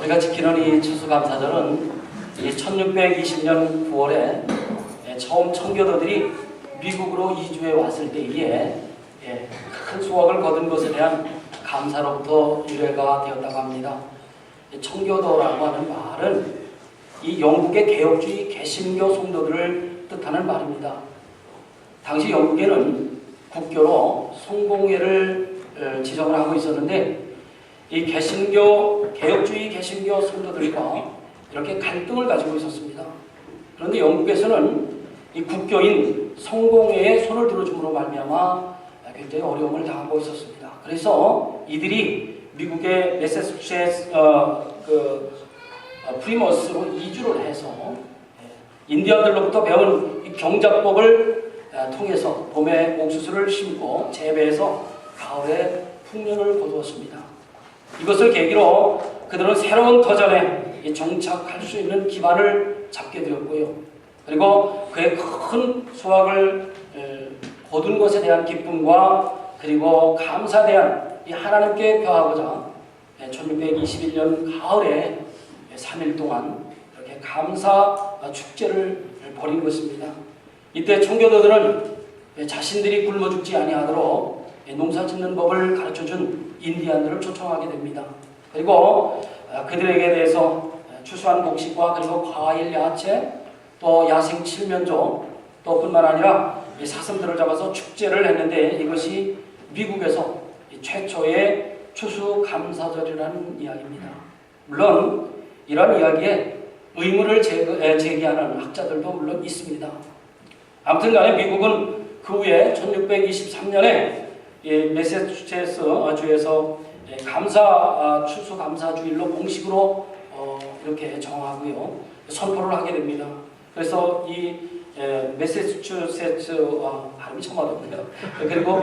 우리가 지키는 이 추수감사절은 1620년 9월에 처음 청교도들이 미국으로 이주해 왔을 때에 큰 수확을 거둔 것에 대한 감사로부터 유래가 되었다고 합니다. 청교도라고 하는 말은 이 영국의 개혁주의 개신교 성도들을 뜻하는 말입니다. 당시 영국에는 국교로 성공회를 지정을 하고 있었는데 이 개혁주의 개신교 성도들과 이렇게 갈등을 가지고 있었습니다. 그런데 영국에서는 이 국교인 성공회에 손을 들어줌으로 말미암아 굉장히 어려움을 당하고 있었습니다. 그래서 이들이 미국의 매사추세츠 프리머스로 이주를 해서 인디언들로부터 배운 이 경작법을 통해서 봄에 옥수수를 심고 재배해서 가을에 풍년을 거두었습니다. 이것을 계기로 그들은 새로운 터전에 정착할 수 있는 기반을 잡게 되었고요. 그리고 그의 큰 수확을 거둔 것에 대한 기쁨과 그리고 감사에 대한 이 하나님께 표하고자 1621년 가을에 3일 동안 이렇게 감사 축제를 벌인 것입니다. 이때 청교도들은 자신들이 굶어 죽지 아니하도록 농사 짓는 법을 가르쳐준 인디안들을 초청하게 됩니다. 그리고 그들에게 대해서 추수한 곡식과 그리고 과일, 야채, 또 야생 칠면조, 또 뿐만 아니라 사슴들을 잡아서 축제를 했는데 이것이 미국에서 최초의 추수감사절이라는 이야기입니다. 물론 이런 이야기에 의문을 제기하는 학자들도 물론 있습니다. 아무튼 간에 미국은 그 후에 1623년에 매사추세츠 주에서 추수감사주일로 공식으로 이렇게 정하고요. 선포를 하게 됩니다. 그래서 이 매사추세츠 발음이 참 어렵네요. 그리고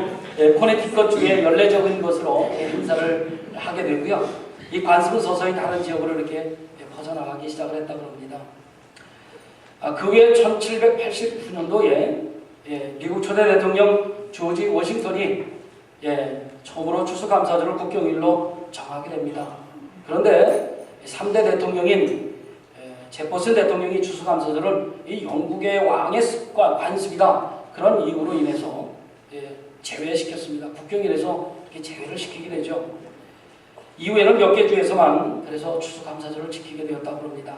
코네티컷 주에 연례적인 것으로 행사를 하게 되고요. 이 관습은 서서히 다른 지역으로 이렇게 퍼져나가기 시작을 했다고 합니다. 그 후에 1789년도에 미국 초대 대통령 조지 워싱턴이 처음으로 추수감사절을 국경일로 정하게 됩니다. 그런데 3대 대통령인 제퍼슨 대통령이 추수감사절은 이 영국의 왕의 습관, 관습이다. 그런 이유로 인해서 제외시켰습니다. 국경일에서 이렇게 제외를 시키게 되죠. 이후에는 몇 개 주에서만 그래서 추수감사절을 지키게 되었다고 합니다.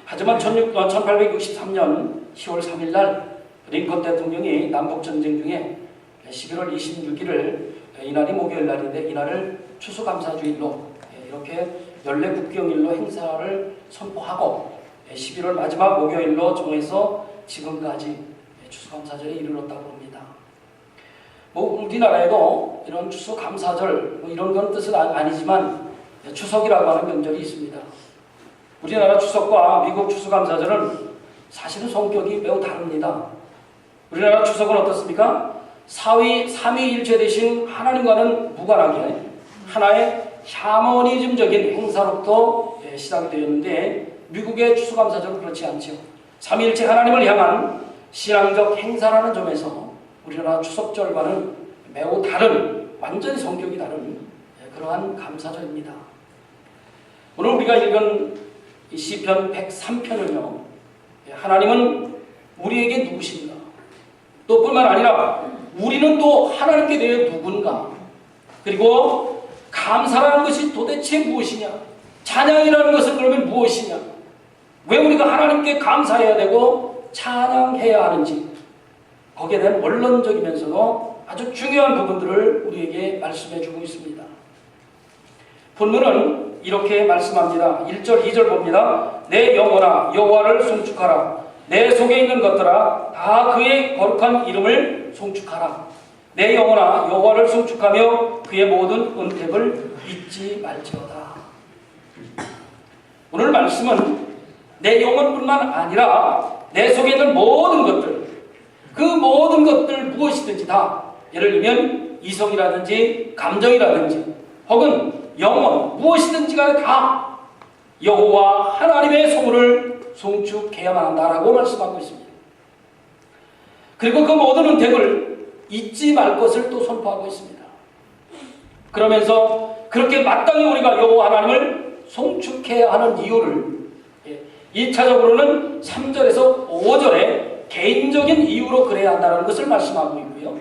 하지만 1863년 10월 3일 날 링컨 대통령이 남북전쟁 중에 11월 26일을 이날이 목요일 날인데 이날을 추수감사주일로 이렇게 연례 국경일로 행사를 선포하고 11월 마지막 목요일로 정해서 지금까지 추수감사절에 이르렀다고 합니다. 우리나라에도 이런 추수감사절 이런 건 뜻은 아니지만 추석이라고 하는 명절이 있습니다. 우리나라 추석과 미국 추수감사절은 사실은 성격이 매우 다릅니다. 우리나라 추석은 어떻습니까? 삼위일체 되신 하나님과는 무관하게 하나의 샤머니즘적인 행사로부터 시작이 되었는데 미국의 추수감사절은 그렇지 않죠. 삼위일체 하나님을 향한 신앙적 행사라는 점에서 우리나라 추석절과는 매우 다른, 완전히 성격이 다른 그러한 감사절입니다. 오늘 우리가 읽은 이 시편 103편은요. 하나님은 우리에게 누구신가? 또 뿐만 아니라 우리는 또 하나님께 대해 누군가? 그리고 감사라는 것이 도대체 무엇이냐? 찬양이라는 것은 그러면 무엇이냐? 왜 우리가 하나님께 감사해야 되고 찬양해야 하는지 거기에 대한 원론적이면서도 아주 중요한 부분들을 우리에게 말씀해 주고 있습니다. 본문은 이렇게 말씀합니다. 1절, 2절 봅니다. 내 영혼아 여호와를 송축하라. 내 속에 있는 것들아 다 그의 거룩한 이름을 송축하라. 내 영혼아 여호와를 송축하며 그의 모든 은택을 잊지 말지어다. 오늘 말씀은 내 영혼뿐만 아니라 내 속에 있는 모든 것들, 그 모든 것들 무엇이든지 다, 예를 들면 이성이라든지 감정이라든지 혹은 영혼 무엇이든지 간에 다 여호와 하나님의 소문을 송축해야만 한다라고 말씀하고 있습니다. 그리고 그 모든 은택을 잊지 말 것을 또 선포하고 있습니다. 그러면서 그렇게 마땅히 우리가 여호와 하나님을 송축해야 하는 이유를 1차적으로는 3절에서 5절에 개인적인 이유로 그래야 한다는 것을 말씀하고 있고요.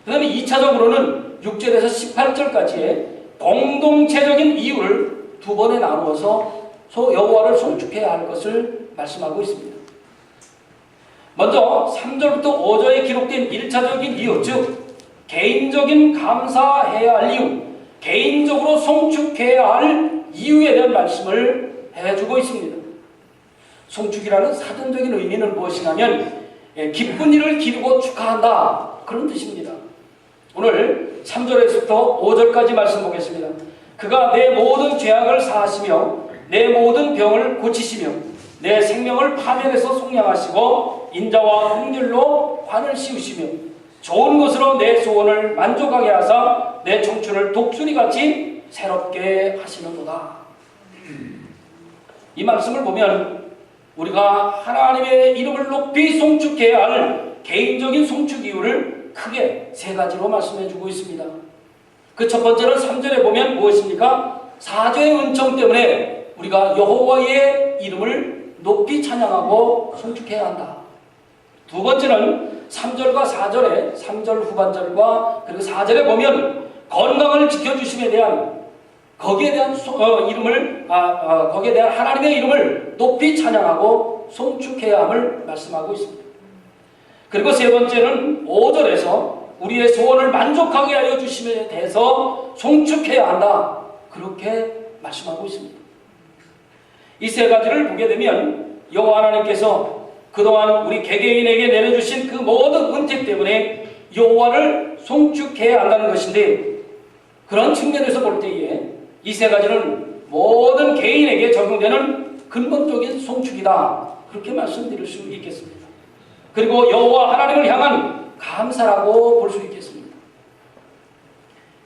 그 다음에 2차적으로는 6절에서 18절까지의 공동체적인 이유를 두 번에 나누어서 여호와를 송축해야 할 것을 말씀하고 있습니다. 먼저 3절부터 5절에 기록된 1차적인 이유, 즉 개인적인 감사해야 할 이유, 개인적으로 송축해야 할 이유에 대한 말씀을 해주고 있습니다. 송축이라는 사전적인 의미는 무엇이냐면 기쁜 일을 기르고 축하한다, 그런 뜻입니다. 오늘 3절에서부터 5절까지 말씀 보겠습니다. 그가 내 모든 죄악을 사하시며 내 모든 병을 고치시며 내 생명을 파멸해서 속량하시고 인자와 긍휼로 관을 씌우시며 좋은 것으로 내 소원을 만족하게 하사 내 청춘을 독수리같이 새롭게 하시는도다. 이 말씀을 보면 우리가 하나님의 이름을 높이 송축해야 할 개인적인 송축 이유를 크게 세 가지로 말씀해 주고 있습니다. 그 첫 번째는 3절에 보면 무엇입니까? 사죄의 은총 때문에 우리가 여호와의 이름을 높이 찬양하고 송축해야 한다. 두 번째는 3절과 4절에 3절 후반절과 그리고 4절에 보면 건강을 지켜주심에 대한 거기에 대한 거기에 대한 하나님의 이름을 높이 찬양하고 송축해야 함을 말씀하고 있습니다. 그리고 세 번째는 5절에서 우리의 소원을 만족하게 하여 주심에 대해서 송축해야 한다, 그렇게 말씀하고 있습니다. 이 세 가지를 보게 되면 여호와 하나님께서 그동안 우리 개개인에게 내려주신 그 모든 은택 때문에 여호와를 송축해야 한다는 것인데, 그런 측면에서 볼 때에 이 세 가지는 모든 개인에게 적용되는 근본적인 송축이다, 그렇게 말씀드릴 수 있겠습니다. 그리고 여호와 하나님을 향한 감사라고 볼 수 있겠습니다.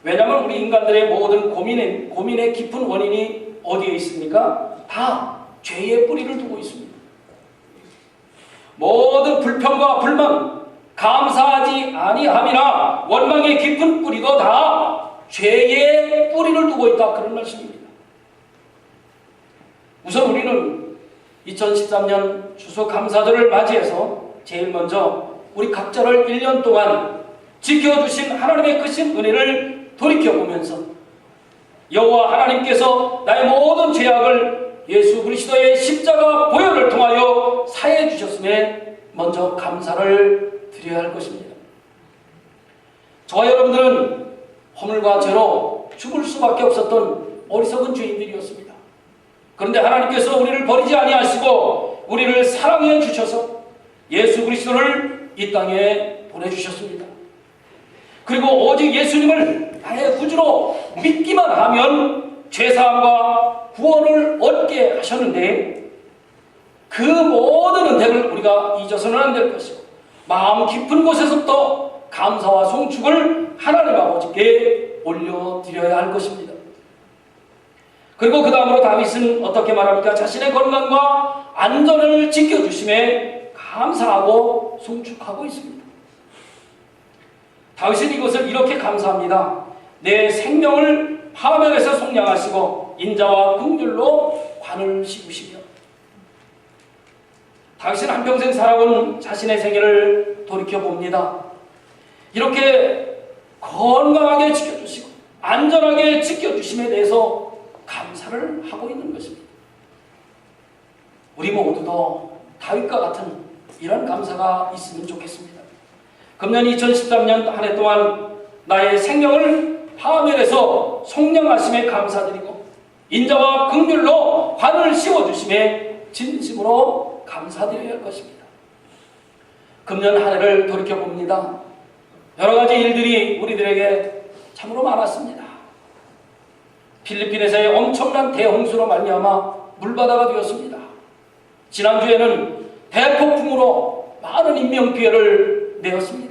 왜냐하면 우리 인간들의 모든 고민의 깊은 원인이 어디에 있습니까? 다 죄의 뿌리를 두고 있습니다. 모든 불평과 불만, 감사하지 아니함이나 원망의 깊은 뿌리도 다 죄의 뿌리를 두고 있다, 그런 말씀입니다. 우선 우리는 2013년 추수감사절을 맞이해서 제일 먼저 우리 각자를 1년 동안 지켜주신 하나님의 크신 은혜를 돌이켜보면서 여호와 하나님께서 나의 모든 죄악을 예수 그리스도의 십자가 보혈을 통하여 사해 주셨음에 먼저 감사를 드려야 할 것입니다. 저와 여러분들은 허물과 죄로 죽을 수밖에 없었던 어리석은 죄인들이었습니다. 그런데 하나님께서 우리를 버리지 아니하시고 우리를 사랑해 주셔서 예수 그리스도를 이 땅에 보내주셨습니다. 그리고 오직 예수님을 나의 구주로 믿기만 하면 죄사함과 구원을 얻게 하셨는데, 그 모든 은혜를 우리가 잊어서는 안 될 것이고 마음 깊은 곳에서부터 감사와 송축을 하나님 아버지께 올려드려야 할 것입니다. 그리고 그 다음으로 다윗은 어떻게 말합니까? 자신의 건강과 안전을 지켜주심에 감사하고 송축하고 있습니다. 다윗은 이것을 이렇게 감사합니다. 내 생명을 파멸해서 속량하시고 인자와 긍휼로 관을 씌우시며. 다윗은 한평생 살아온 자신의 생애를 돌이켜봅니다. 이렇게 건강하게 지켜주시고 안전하게 지켜주심에 대해서 감사를 하고 있는 것입니다. 우리 모두도 다윗과 같은 이런 감사가 있으면 좋겠습니다. 금년 2013년 한 해 동안 나의 생명을 파멸해서 속량하심에 감사드리고 인자와 긍휼로 관을 씌워주심에 진심으로 감사드려야 할 것입니다. 금년 한 해를 돌이켜봅니다. 여러 가지 일들이 우리들에게 참으로 많았습니다. 필리핀에서의 엄청난 대홍수로 말미암아 물바다가 되었습니다. 지난주에는 대폭풍으로 많은 인명피해를 내었습니다.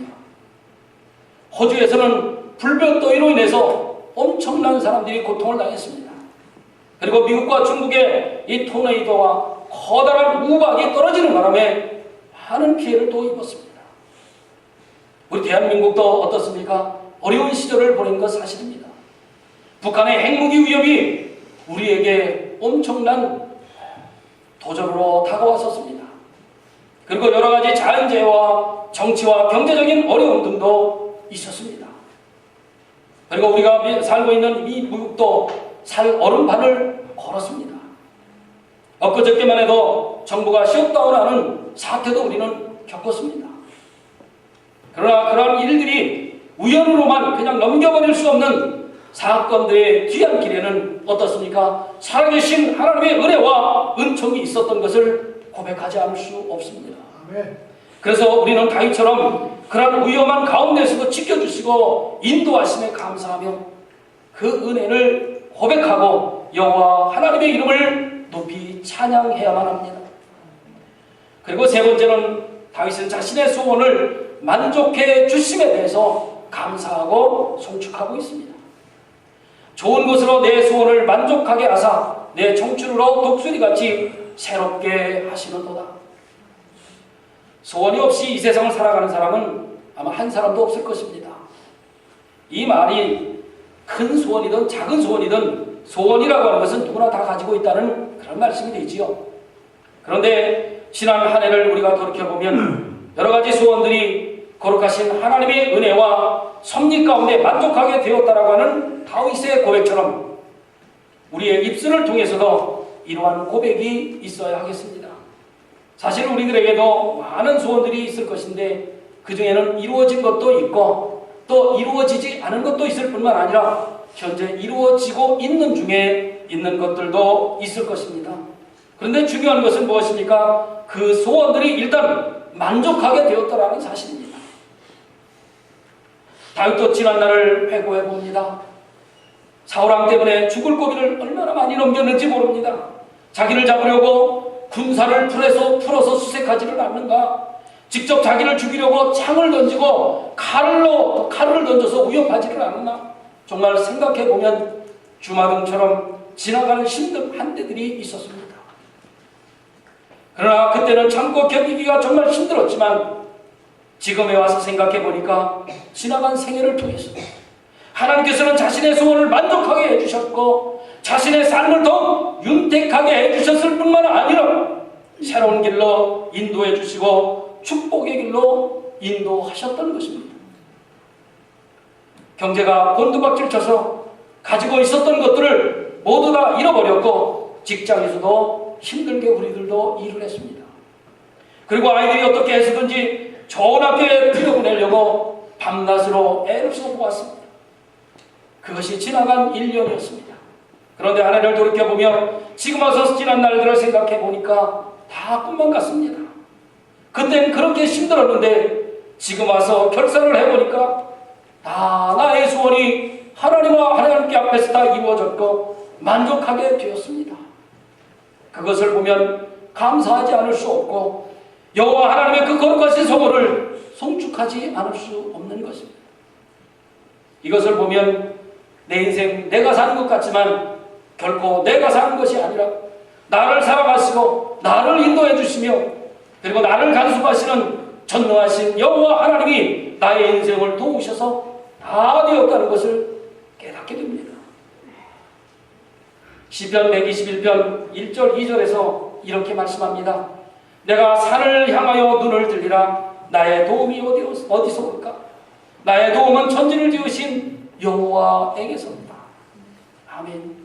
호주에서는 불볕더위로 인해서 엄청난 사람들이 고통을 당했습니다. 그리고 미국과 중국의 이 토네이도와 커다란 우박이 떨어지는 바람에 많은 피해를 또 입었습니다. 우리 대한민국도 어떻습니까? 어려운 시절을 보낸 것 사실입니다. 북한의 핵무기 위협이 우리에게 엄청난 도전으로 다가왔었습니다. 그리고 여러 가지 자연재해와 정치와 경제적인 어려움 등도 있었습니다. 그리고 우리가 살고 있는 이 미국도 살 얼음판을 걸었습니다. 엊그저께만 해도 정부가 셧다운하는 사태도 우리는 겪었습니다. 그러나 그러한 일들이 우연으로만 그냥 넘겨버릴 수 없는 사건들의 뒤안길에는 어떻습니까? 살아계신 하나님의 은혜와 은총이 있었던 것을 고백하지 않을 수 없습니다. 그래서 우리는 다윗처럼 그러한 위험한 가운데서도 지켜주시고 인도하심에 감사하며 그 은혜를 고백하고 여호와 하나님의 이름을 높이 찬양해야만 합니다. 그리고 세 번째는 다윗은 자신의 소원을 만족해 주심에 대해서 감사하고 송축하고 있습니다. 좋은 것으로 내 소원을 만족하게 하사 내 청춘으로 독수리같이 새롭게 하시는도다. 소원이 없이 이 세상을 살아가는 사람은 아마 한 사람도 없을 것입니다. 이 말이 큰 소원이든 작은 소원이든 소원이라고 하는 것은 누구나 다 가지고 있다는 그런 말씀이 되지요. 그런데 지난 한 해를 우리가 돌이켜보면 여러 가지 소원들이 거룩하신 하나님의 은혜와 섭리 가운데 만족하게 되었다라고 하는 다윗의 고백처럼 우리의 입술을 통해서도 이러한 고백이 있어야 하겠습니다. 사실 우리들에게도 많은 소원들이 있을 것인데 그 중에는 이루어진 것도 있고 또 이루어지지 않은 것도 있을 뿐만 아니라 현재 이루어지고 있는 중에 있는 것들도 있을 것입니다. 그런데 중요한 것은 무엇입니까? 그 소원들이 일단 만족하게 되었다라는 사실입니다. 다윗도 지난날을 회고해 봅니다. 사울왕 때문에 죽을 고비를 얼마나 많이 넘겼는지 모릅니다. 자기를 잡으려고 군사를 풀어서 수색하지를 않는가? 직접 자기를 죽이려고 창을 던지고 칼을 던져서 위협하지를 않았나? 정말 생각해보면 주마등처럼 지나가는 힘든 한때들이 있었습니다. 그러나 그때는 참고 견디기가 정말 힘들었지만 지금에 와서 생각해보니까 지나간 생애를 통해서 하나님께서는 자신의 소원을 만족하게 해주셨고 자신의 삶을 더 윤택하게 해주셨을 뿐만 아니라 새로운 길로 인도해 주시고 축복의 길로 인도하셨던 것입니다. 경제가 곤두박질 쳐서 가지고 있었던 것들을 모두 다 잃어버렸고 직장에서도 힘들게 우리들도 일을 했습니다. 그리고 아이들이 어떻게 해서든지 좋은 학교에 들여보내려고 밤낮으로 애를 써보았습니다. 그것이 지나간 1년이었습니다. 그런데 한 해를 돌이켜보며 지금 와서 지난 날들을 생각해보니까 다 꿈만 같습니다. 그땐 그렇게 힘들었는데 지금 와서 결산을 해보니까 다 나의 소원이 하나님과 하나님께 앞에서 다 이루어졌고 만족하게 되었습니다. 그것을 보면 감사하지 않을 수 없고 여호와 하나님의 그 거룩하신 소원을 송축하지 않을 수 없는 것입니다. 이것을 보면 내 인생 내가 사는 것 같지만 결코 내가 사는 것이 아니라 나를 사랑하시고 나를 인도해 주시며 그리고 나를 간섭하시는 전능하신 여호와 하나님이 나의 인생을 도우셔서 다 되었다는 것을 깨닫게 됩니다. 시편 121편 1절 2절에서 이렇게 말씀합니다. 내가 산을 향하여 눈을 들리라. 나의 도움이 어디서 올까? 나의 도움은 천지를 지으신 여호와에게서입니다. 아멘.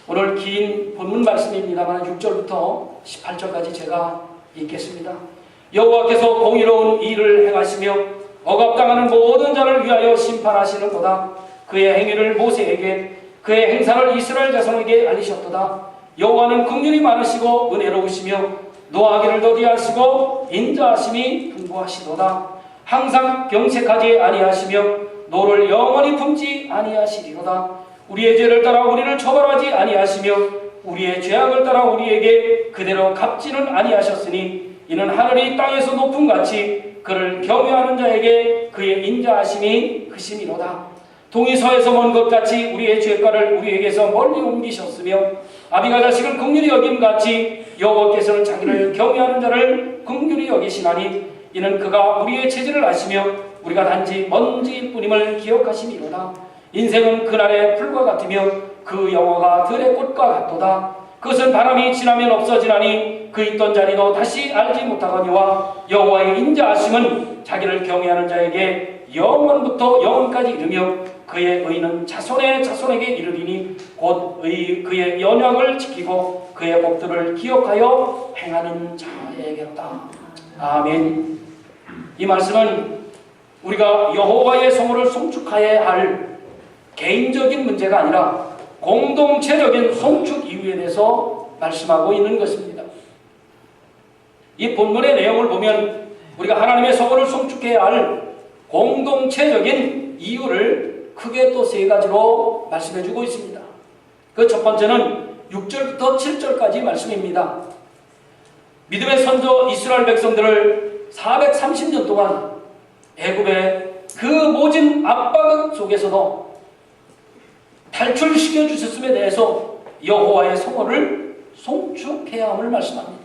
오늘 긴 본문 말씀입니다만 6절부터 18절까지 제가 읽겠습니다. 여호와께서 공의로운 일을 행하시며 억압당하는 모든 자를 위하여 심판하시는도다. 그의 행위를 모세에게 그의 행사를 이스라엘 자손에게 알리셨도다. 여호와는 긍휼이 많으시고 은혜로우시며 노하기를 더디하시고 인자하심이 풍부하시도다. 항상 경색하지 아니하시며 노를 영원히 품지 아니하시리로다. 우리의 죄를 따라 우리를 처벌하지 아니하시며 우리의 죄악을 따라 우리에게 그대로 갚지는 아니하셨으니 이는 하늘이 땅에서 높음같이 그를 경외하는 자에게 그의 인자하심이 크심이로다. 동이 서에서 먼 것 같이 우리의 죄가를 우리에게서 멀리 옮기셨으며 아비가 자식을 긍휼히 여김같이 여호와께서는 자기를 경외하는 자를 긍휼히 여기시나니 이는 그가 우리의 체질을 아시며 우리가 단지 먼지뿐임을 기억하심이로다. 인생은 그날의 풀과 같으며 그 영화가 들의 꽃과 같도다. 그것은 바람이 지나면 없어지나니 그 있던 자리도 다시 알지 못하거니와 여호와의 인자하심은 자기를 경외하는 자에게 영원부터 영원까지 이르며 그의 의는 자손의 자손에게 이르리니 곧 그의 연약을 지키고 그의 법들을 기억하여 행하는 자에게로다. 아멘. 이 말씀은 우리가 여호와의 성호를 송축하여야 할 개인적인 문제가 아니라 공동체적인 송축 이유에 대해서 말씀하고 있는 것입니다. 이 본문의 내용을 보면 우리가 하나님의 성호를 송축해야 할 공동체적인 이유를 크게 또 세 가지로 말씀해 주고 있습니다. 그 첫 번째는 6절부터 7절까지 말씀입니다. 믿음의 선조 이스라엘 백성들을 430년 동안 애굽의 그 모진 압박 속에서도 탈출시켜 주셨음에 대해서 여호와의 성호를 송축해야 함을 말씀합니다.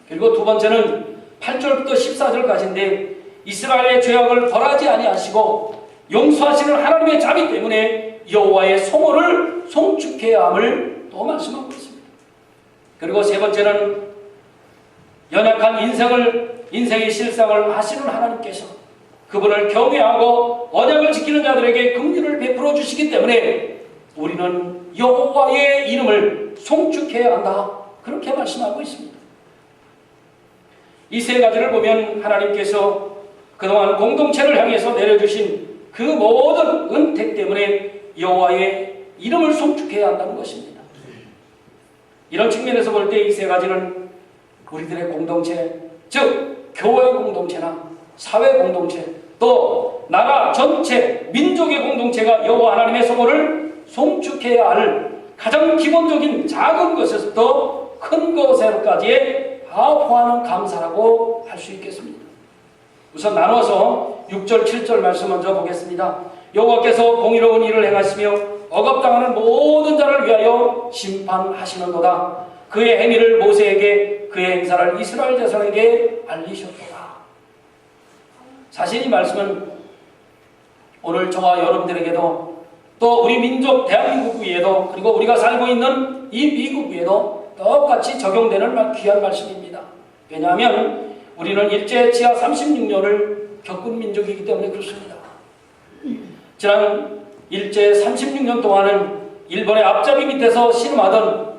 그리고 두 번째는 8절부터 14절까지인데 이스라엘의 죄악을 벌하지 아니하시고 용서하시는 하나님의 자비 때문에 여호와의 성호를 송축해야 함을 또 말씀하고 있습니다. 그리고 세 번째는 연약한 인생의 실상을 하시는 하나님께서 그분을 경외하고 언약을 지키는 자들에게 긍휼을 베풀어 주시기 때문에 우리는 여호와의 이름을 송축해야 한다. 그렇게 말씀하고 있습니다. 이 세 가지를 보면 하나님께서 그동안 공동체를 향해서 내려주신 그 모든 은택 때문에 여호와의 이름을 송축해야 한다는 것입니다. 이런 측면에서 볼 때 이 세 가지는 우리들의 공동체, 즉 교회 공동체나 사회 공동체, 또 나라 전체 민족의 공동체가 여호와 하나님의 성호를 송축해야 할 가장 기본적인 작은 것에서부터 큰 것에까지의 다 포함하는 감사라고 할 수 있겠습니다. 우선 나눠서 6절 7절 말씀 먼저 보겠습니다. 여호와께서 공의로운 일을 행하시며 억압당하는 모든 자를 위하여 심판하시는도다. 그의 행위를 모세에게 그의 행사를 이스라엘 자손에게 알리셨도다. 사실 이 말씀은 오늘 저와 여러분들에게도 또 우리 민족 대한민국 위에도 그리고 우리가 살고 있는 이 미국 위에도 똑같이 적용되는 귀한 말씀입니다. 왜냐하면 우리는 일제 지하 36년을 겪은 민족이기 때문에 그렇습니다. 지난 일제 36년 동안은 일본의 앞잡이 밑에서 신음하던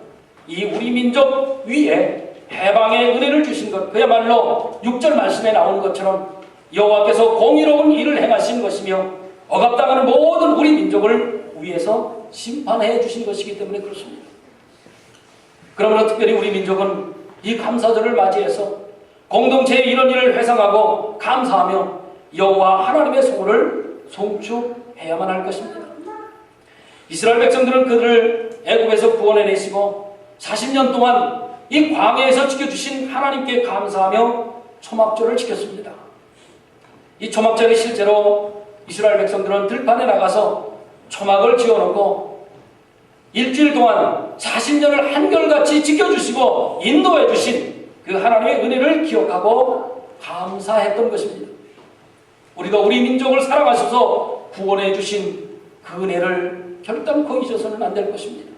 이 우리 민족 위에 해방의 은혜를 주신 것, 그야말로 6절 말씀에 나온 것처럼 여호와께서 공의로운 일을 행하신 것이며 억압당하는 모든 우리 민족을 위해서 심판해 주신 것이기 때문에 그렇습니다. 그러므로 특별히 우리 민족은 이 감사절을 맞이해서 공동체의 이런 일을 회상하고 감사하며 여호와 하나님의 성호를 송축해야만 할 것입니다. 이스라엘 백성들은 그들을 애굽에서 구원해내시고 40년 동안 이 광야에서 지켜주신 하나님께 감사하며 초막절을 지켰습니다. 이 초막절이 실제로 이스라엘 백성들은 들판에 나가서 초막을 지어놓고 일주일 동안 40년을 한결같이 지켜주시고 인도해 주신 그 하나님의 은혜를 기억하고 감사했던 것입니다. 우리도 우리 민족을 사랑하셔서 구원해 주신 그 은혜를 결단코 잊어서는 안 될 것입니다.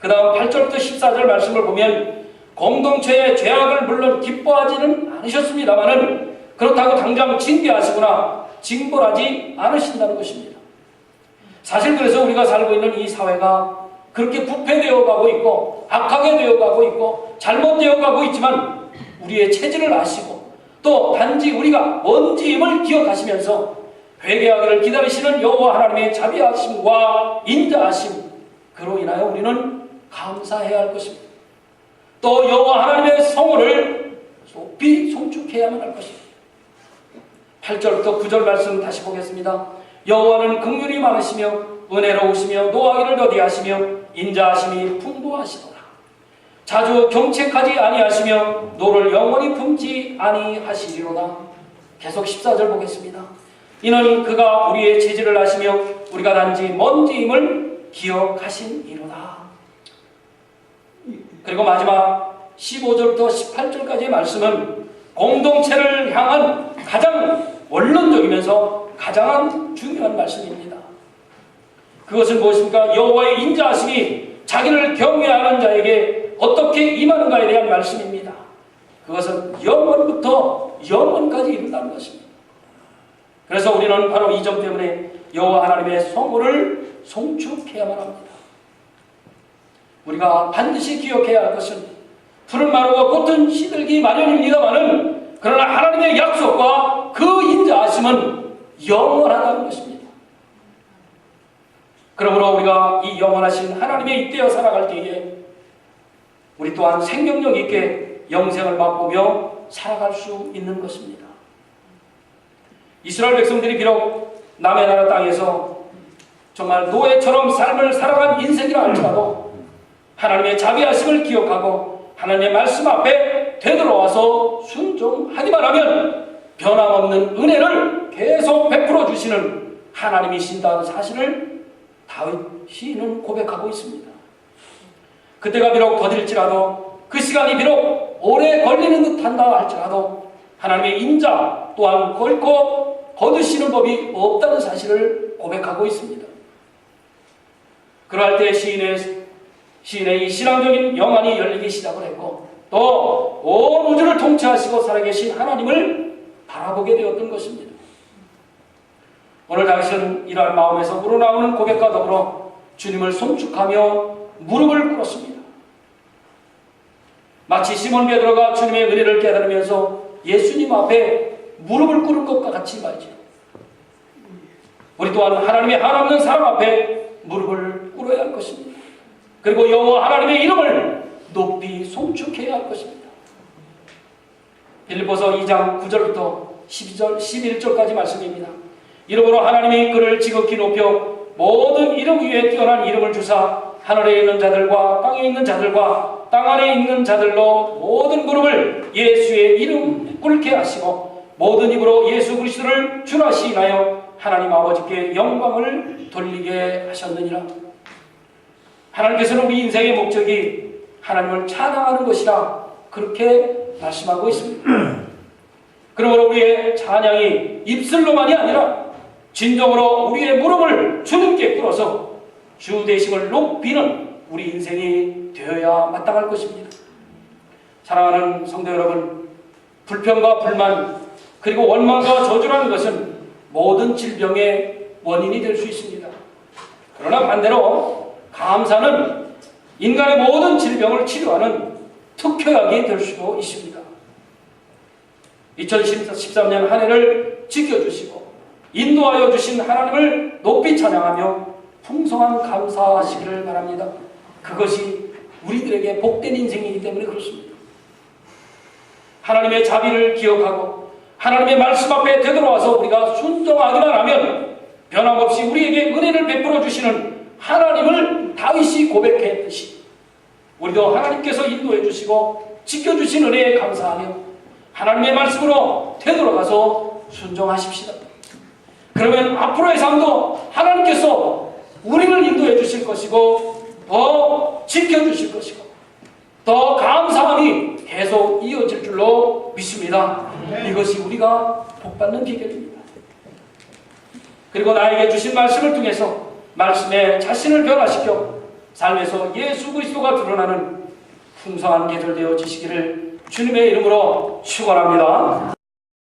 그 다음 8절부터 14절 말씀을 보면 공동체의 죄악을 물론 기뻐하지는 않으셨습니다마는 그렇다고 당장 징계하시거나 징벌하지 않으신다는 것입니다. 사실 그래서 우리가 살고 있는 이 사회가 그렇게 부패되어 가고 있고 악하게 되어 가고 있고 잘못되어 가고 있지만 우리의 체질을 아시고 또 단지 우리가 뭔지임을 기억하시면서 회개하기를 기다리시는 여호와 하나님의 자비하심과 인자하심, 그로 인하여 우리는 감사해야 할 것입니다. 또 여호와 하나님의 성호를 높이 송축해야만 할 것입니다. 8절부터 9절 말씀 다시 보겠습니다. 여호와는 긍휼이 많으시며 은혜로우시며 노하기를 더디하시며 인자하심이 풍부하시도다. 자주 경책하지 아니하시며 노를 영원히 품지 아니하시리로다. 계속 14절 보겠습니다. 이는 그가 우리의 체질을 아시며 우리가 단지 먼지임을 기억하시니로다. 그리고 마지막 15절부터 18절까지의 말씀은 공동체를 향한 가장 원론적이면서 가장 중요한 말씀입니다. 그것은 무엇입니까? 여호와의 인자하심이 자기를 경외하는 자에게 어떻게 임하는가에 대한 말씀입니다. 그것은 영원부터 영원까지 이룬다는 것입니다. 그래서 우리는 바로 이 점 때문에 여호와 하나님의 성호를 송축해야만 합니다. 우리가 반드시 기억해야 할 것은 푸른 마루와 꽃은 시들기 마련입니다마는 그러나 하나님의 약속과 그 인자하심은 영원하다는 것입니다. 그러므로 우리가 이 영원하신 하나님에 잇대어 살아갈 때에 우리 또한 생명력 있게 영생을 맛보며 살아갈 수 있는 것입니다. 이스라엘 백성들이 비록 남의 나라 땅에서 정말 노예처럼 삶을 살아간 인생이라 할지라도 하나님의 자비하심을 기억하고 하나님의 말씀 앞에 되돌아와서 순종하기만 하면 변함없는 은혜를 계속 베풀어 주시는 하나님이신다는 사실을 다윗이는 고백하고 있습니다. 그때가 비록 더딜지라도 그 시간이 비록 오래 걸리는 듯한다 할지라도 하나님의 인자 또한 결코 거두시는 법이 없다는 사실을 고백하고 있습니다. 그럴 때 시인의 이 신앙적인 영안이 열리기 시작을 했고 또 온 우주를 통치하시고 살아계신 하나님을 바라보게 되었던 것입니다. 오늘 당신은 이러한 마음에서 우러나오는 고백과 더불어 주님을 송축하며 무릎을 꿇었습니다. 마치 시몬 베드로가 주님의 은혜를 깨달으면서 예수님 앞에 무릎을 꿇은 것과 같이 말이죠. 우리 또한 하나님의 한없는 사랑 앞에 무릎을 꿇어야 할 것입니다. 그리고 여호와 하나님의 이름을 높이 송축해야 할 것입니다. 빌립보서 2장 9절부터 12절, 11절까지 말씀입니다. 이름으로 하나님이 그를 지극히 높여 모든 이름 위에 뛰어난 이름을 주사 하늘에 있는 자들과 땅에 있는 자들과 땅 안에 있는 자들로 모든 무릎을 예수의 이름 꿇게 하시고 모든 입으로 예수 그리스도를 주라 시인하여 하나님 아버지께 영광을 돌리게 하셨느니라. 하나님께서는 우리 인생의 목적이 하나님을 찬양하는 것이라 그렇게 말씀하고 있습니다. 그러므로 우리의 찬양이 입술로만이 아니라 진정으로 우리의 무릎을 주님께 꿇어서 주 대심을 높이는 우리 인생이 되어야 마땅할 것입니다. 사랑하는 성도 여러분, 불평과 불만 그리고 원망과 저주라는 것은 모든 질병의 원인이 될 수 있습니다. 그러나 반대로 감사는 인간의 모든 질병을 치료하는 특효약이 될 수도 있습니다. 2013년 한 해를 지켜주시고 인도하여 주신 하나님을 높이 찬양하며 풍성한 감사하시기를 바랍니다. 그것이 우리들에게 복된 인생이기 때문에 그렇습니다. 하나님의 자비를 기억하고 하나님의 말씀 앞에 되돌아와서 우리가 순종하기만 하면 변함없이 우리에게 은혜를 베풀어 주시는 하나님을 다윗이 고백했듯이 우리도 하나님께서 인도해 주시고 지켜주신 은혜에 감사하며 하나님의 말씀으로 되돌아가서 순종하십시다. 그러면 앞으로의 삶도 하나님께서 우리를 인도해 주실 것이고 더 지켜주실 것이고 더 감사함이 계속 이어질 줄로 믿습니다. 이것이 우리가 복받는 비결입니다. 그리고 나에게 주신 말씀을 통해서 말씀에 자신을 변화시켜 삶에서 예수 그리스도가 드러나는 풍성한 계절 되어지시기를 주님의 이름으로 축원합니다.